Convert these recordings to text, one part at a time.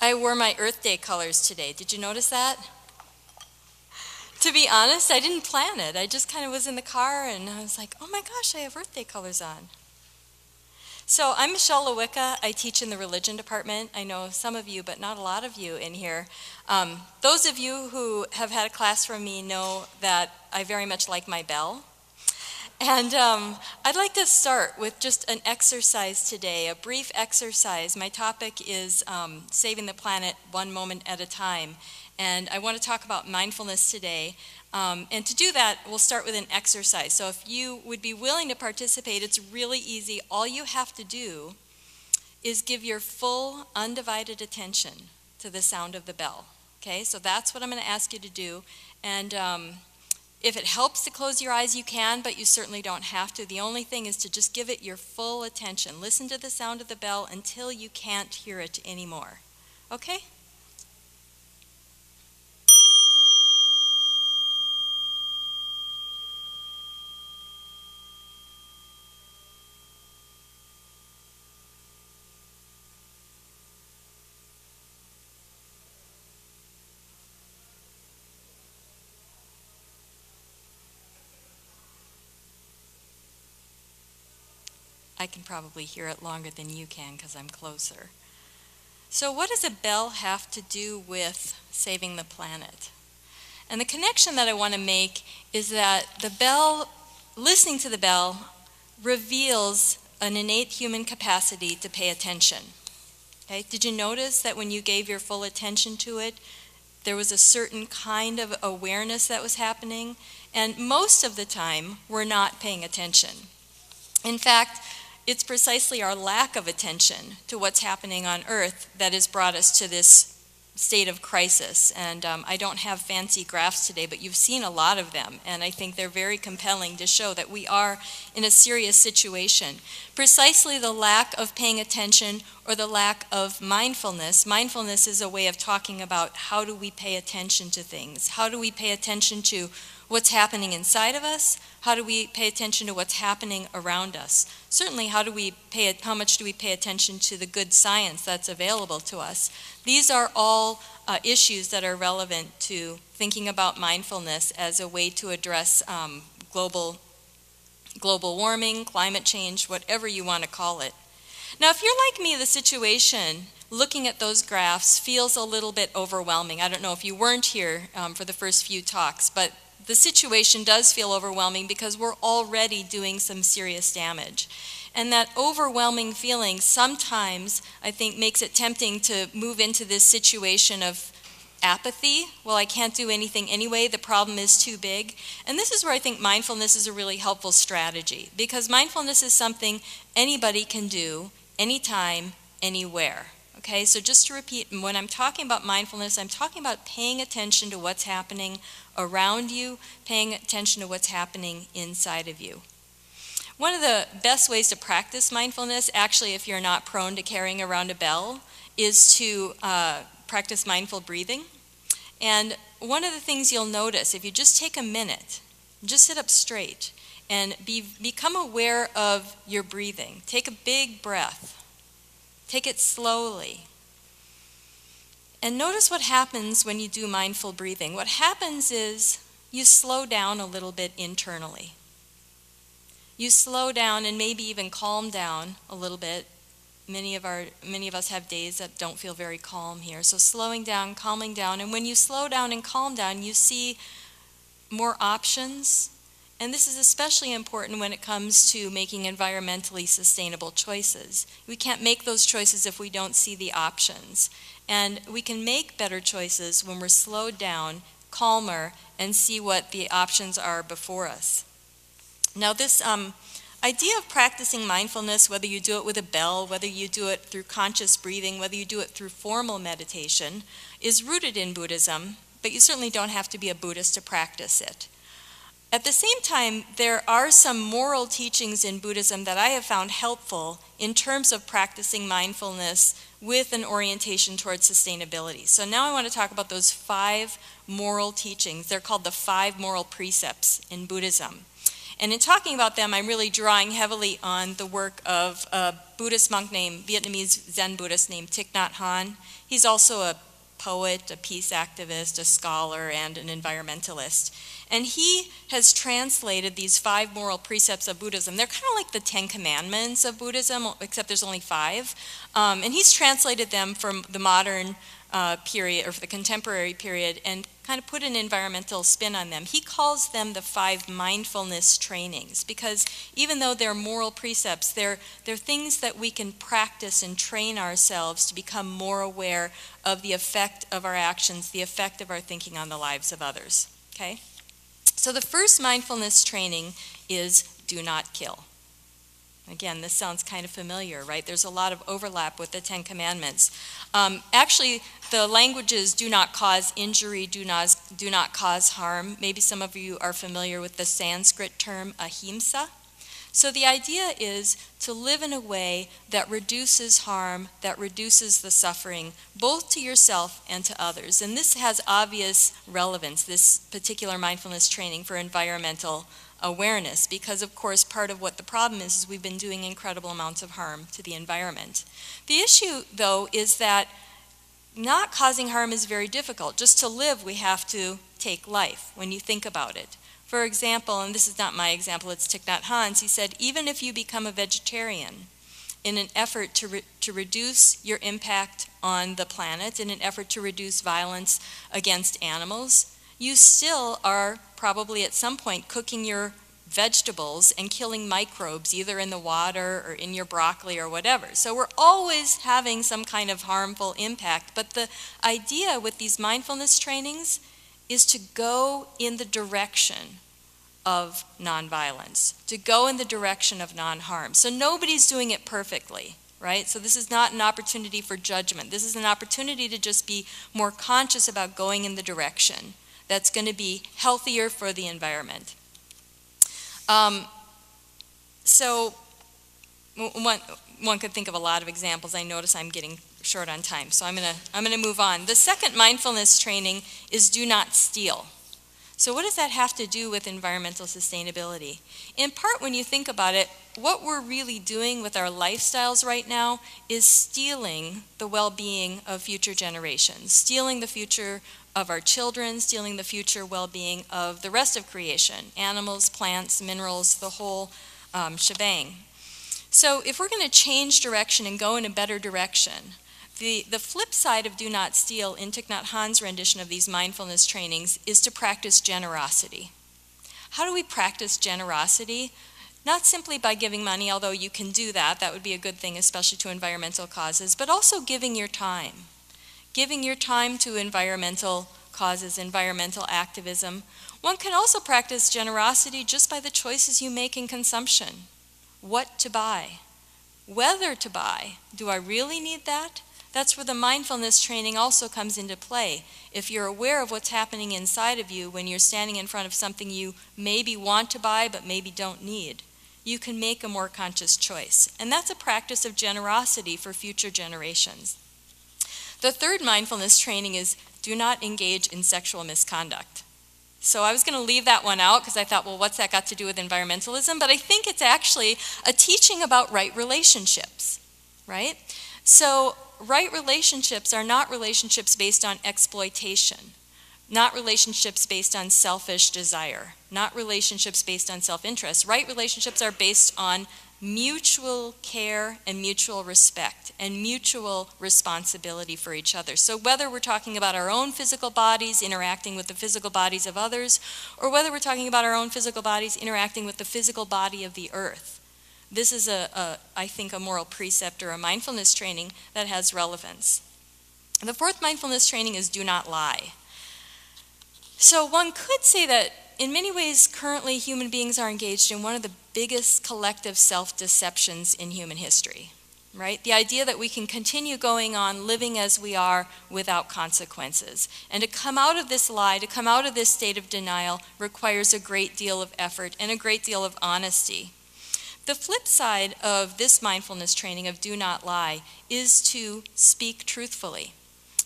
I wore my Earth Day colors today. Did you notice that? To be honest, I didn't plan it. I just kind of was in the car and I was like, oh my gosh, I have Earth Day colors on. So I'm Michelle Lelwica. I teach in the religion department. I know some of you, but not a lot of you in here. Those of you who have had a class from me know that I very much like my bell. And I'd like to start with just an exercise today, a brief exercise. My topic is saving the planet one moment at a time. And I want to talk about mindfulness today. And to do that, we'll start with an exercise. So if you would be willing to participate, it's really easy. All you have to do is give your full, undivided attention to the sound of the bell. Okay, so that's what I'm going to ask you to do. And if it helps to close your eyes, you can, but you certainly don't have to. The only thing is to just give it your full attention. Listen to the sound of the bell until you can't hear it anymore. Okay? I can probably hear it longer than you can because I'm closer. So what does a bell have to do with saving the planet? And the connection that I want to make is that the bell, listening to the bell, reveals an innate human capacity to pay attention. Okay? Did you notice that when you gave your full attention to it, there was a certain kind of awareness that was happening? And most of the time, we're not paying attention. In fact, it's precisely our lack of attention to what's happening on Earth that has brought us to this state of crisis. And I don't have fancy graphs today, but you've seen a lot of them. And I think they're very compelling to show that we are in a serious situation. Precisely the lack of paying attention or the lack of mindfulness. Mindfulness is a way of talking about how do we pay attention to things? How do we pay attention to what's happening inside of us? How do we pay attention to what's happening around us? Certainly, how much do we pay attention to the good science that's available to us? These are all issues that are relevant to thinking about mindfulness as a way to address global warming, climate change, whatever you want to call it. Now, if you're like me, the situation looking at those graphs feels a little bit overwhelming. I don't know if you weren't here for the first few talks, but the situation does feel overwhelming because we're already doing some serious damage. And that overwhelming feeling sometimes, I think, makes it tempting to move into this situation of apathy. Well, I can't do anything anyway. The problem is too big. And this is where I think mindfulness is a really helpful strategy, because mindfulness is something anybody can do, anytime, anywhere. Okay, so just to repeat, when I'm talking about mindfulness, I'm talking about paying attention to what's happening around you, paying attention to what's happening inside of you. One of the best ways to practice mindfulness, actually if you're not prone to carrying around a bell, is to practice mindful breathing. And one of the things you'll notice, if you just take a minute, just sit up straight and become aware of your breathing. Take a big breath. Take it slowly. And notice what happens when you do mindful breathing. What happens is you slow down a little bit internally. You slow down and maybe even calm down a little bit. Many of us have days that don't feel very calm here. So slowing down, calming down. And when you slow down and calm down, you see more options. And this is especially important when it comes to making environmentally sustainable choices. We can't make those choices if we don't see the options. And we can make better choices when we're slowed down, calmer, and see what the options are before us. Now this idea of practicing mindfulness, whether you do it with a bell, whether you do it through conscious breathing, whether you do it through formal meditation, is rooted in Buddhism, but you certainly don't have to be a Buddhist to practice it. At the same time, there are some moral teachings in Buddhism that I have found helpful in terms of practicing mindfulness with an orientation towards sustainability. So now I want to talk about those 5 moral teachings. They're called the 5 moral precepts in Buddhism. And in talking about them, I'm really drawing heavily on the work of a Buddhist monk named, Vietnamese Zen Buddhist named Thich Nhat Hanh. He's also a poet, a peace activist, a scholar, and an environmentalist. And he has translated these 5 moral precepts of Buddhism. They're kind of like the 10 Commandments of Buddhism, except there's only 5. And he's translated them from the modern period, or the contemporary period, and kind of put an environmental spin on them. He calls them the 5 mindfulness trainings, because even though they're moral precepts, they're things that we can practice and train ourselves to become more aware of the effect of our actions, the effect of our thinking on the lives of others. Okay? So the first mindfulness training is do not kill. Again, this sounds kind of familiar, right? There's a lot of overlap with the 10 Commandments. Actually, the languages do not cause injury, do not cause harm. Maybe some of you are familiar with the Sanskrit term ahimsa. So the idea is to live in a way that reduces harm, that reduces the suffering, both to yourself and to others. And this has obvious relevance, this particular mindfulness training, for environmental awareness, because of course part of what the problem is we've been doing incredible amounts of harm to the environment. The issue, though, is that not causing harm is very difficult. Just to live, we have to take life when you think about it. For example, and this is not my example, it's Thich Nhat Hanh's, he said, even if you become a vegetarian in an effort to reduce your impact on the planet, in an effort to reduce violence against animals, you still are probably at some point cooking your vegetables and killing microbes either in the water or in your broccoli or whatever. So we're always having some kind of harmful impact. But the idea with these mindfulness trainings is to go in the direction of nonviolence, to go in the direction of non-harm. So nobody's doing it perfectly, right? So this is not an opportunity for judgment. This is an opportunity to just be more conscious about going in the direction that's going to be healthier for the environment. So one could think of a lot of examples. I notice I'm getting short on time, so I'm gonna move on. The second mindfulness training is do not steal. So what does that have to do with environmental sustainability? In part, when you think about it, what we're really doing with our lifestyles right now is stealing the well-being of future generations, stealing the future of our children, stealing the future well-being of the rest of creation, animals, plants, minerals, the whole shebang. So if we're going to change direction and go in a better direction, the flip side of do not steal in Thich Nhat Hanh's rendition of these mindfulness trainings is to practice generosity. How do we practice generosity? Not simply by giving money, although you can do that. That would be a good thing, especially to environmental causes, but also giving your time. Giving your time to environmental causes, environmental activism. One can also practice generosity just by the choices you make in consumption. What to buy, whether to buy. Do I really need that? That's where the mindfulness training also comes into play. If you're aware of what's happening inside of you when you're standing in front of something you maybe want to buy but maybe don't need, you can make a more conscious choice. And that's a practice of generosity for future generations. The third mindfulness training is do not engage in sexual misconduct. So I was going to leave that one out because I thought, well, what's that got to do with environmentalism? But I think it's actually a teaching about right relationships, right? So right relationships are not relationships based on exploitation, not relationships based on selfish desire, not relationships based on self-interest. Right relationships are based on mutual care and mutual respect and mutual responsibility for each other. So whether we're talking about our own physical bodies interacting with the physical bodies of others, or whether we're talking about our own physical bodies interacting with the physical body of the earth, this is I think, a moral precept or a mindfulness training that has relevance. The fourth mindfulness training is do not lie. So one could say that in many ways, currently human beings are engaged in one of the biggest collective self-deceptions in human history, right? The idea that we can continue going on living as we are without consequences. And to come out of this lie, to come out of this state of denial, requires a great deal of effort and a great deal of honesty. The flip side of this mindfulness training of do not lie is to speak truthfully.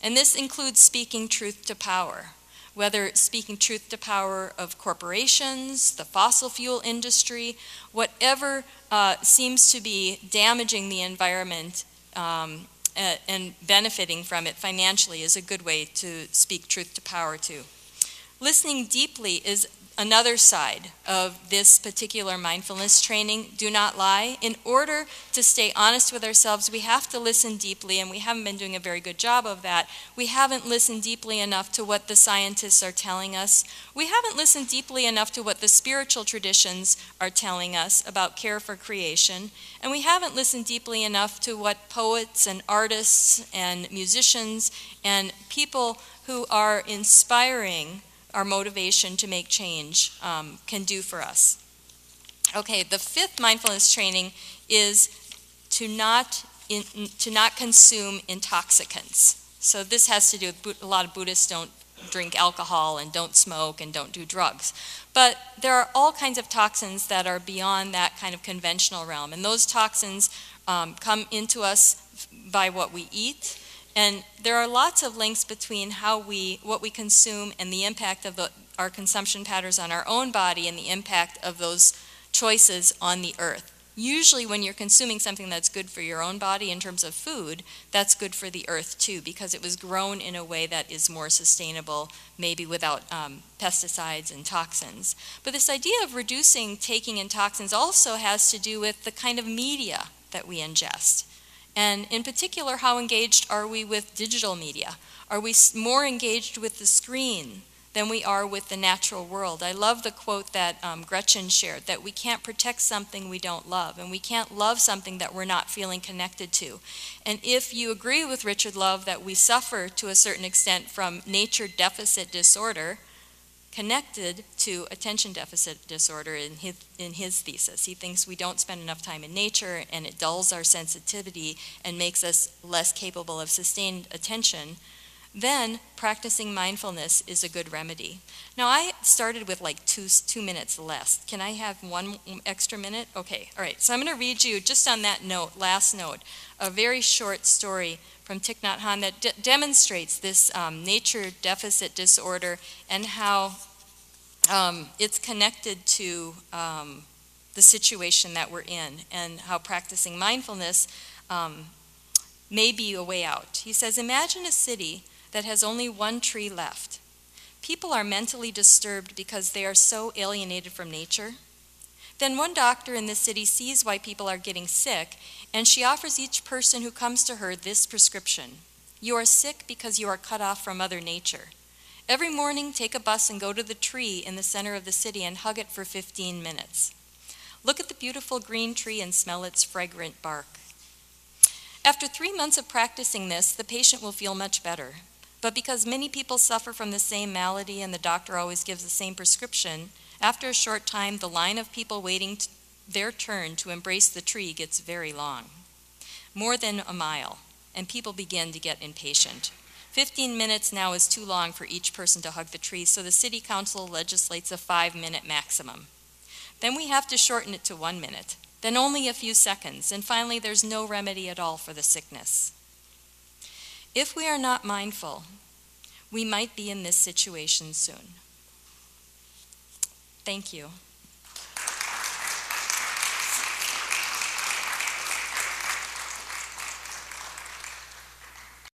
And this includes speaking truth to power. whether speaking truth to power of corporations, the fossil fuel industry, whatever seems to be damaging the environment and benefiting from it financially is a good way to speak truth to power too. Listening deeply is another side of this particular mindfulness training. Do not lie. In order to stay honest with ourselves, we have to listen deeply, and we haven't been doing a very good job of that. We haven't listened deeply enough to what the scientists are telling us. We haven't listened deeply enough to what the spiritual traditions are telling us about care for creation. And we haven't listened deeply enough to what poets and artists and musicians and people who are inspiring our motivation to make change can do for us. Okay, the fifth mindfulness training is to not consume intoxicants. So this has to do with a lot of Buddhists don't drink alcohol and don't smoke and don't do drugs. But there are all kinds of toxins that are beyond that kind of conventional realm. And those toxins come into us by what we eat. And there are lots of links between what we consume and the impact of our consumption patterns on our own body and the impact of those choices on the earth. Usually when you're consuming something that's good for your own body in terms of food, that's good for the earth too, because it was grown in a way that is more sustainable, maybe without pesticides and toxins. But this idea of reducing taking in toxins also has to do with the kind of media that we ingest. And in particular, how engaged are we with digital media? Are we more engaged with the screen than we are with the natural world? I love the quote that Gretchen shared, that we can't protect something we don't love, and we can't love something that we're not feeling connected to. And if you agree with Richard Love that we suffer to a certain extent from nature deficit disorder, connected to attention deficit disorder in his thesis. He thinks we don't spend enough time in nature and it dulls our sensitivity and makes us less capable of sustained attention. Then practicing mindfulness is a good remedy. Now I started with like two minutes less. Can I have one extra minute? Okay, all right. So I'm going to read you just on that note, last note, a very short story from Thich Nhat Hanh that demonstrates this nature deficit disorder and how it's connected to the situation that we're in and how practicing mindfulness may be a way out. He says, imagine a city that has only one tree left. People are mentally disturbed because they are so alienated from nature. Then one doctor in the city sees why people are getting sick, and she offers each person who comes to her this prescription. You are sick because you are cut off from Mother Nature. Every morning, take a bus and go to the tree in the center of the city and hug it for 15 minutes. Look at the beautiful green tree and smell its fragrant bark. After 3 months of practicing this, the patient will feel much better. But because many people suffer from the same malady and the doctor always gives the same prescription, after a short time, the line of people waiting their turn to embrace the tree gets very long, more than a mile, and people begin to get impatient. 15 minutes now is too long for each person to hug the tree, so the city council legislates a 5-minute maximum. Then we have to shorten it to 1 minute, then only a few seconds, and finally there's no remedy at all for the sickness. If we are not mindful, we might be in this situation soon. Thank you.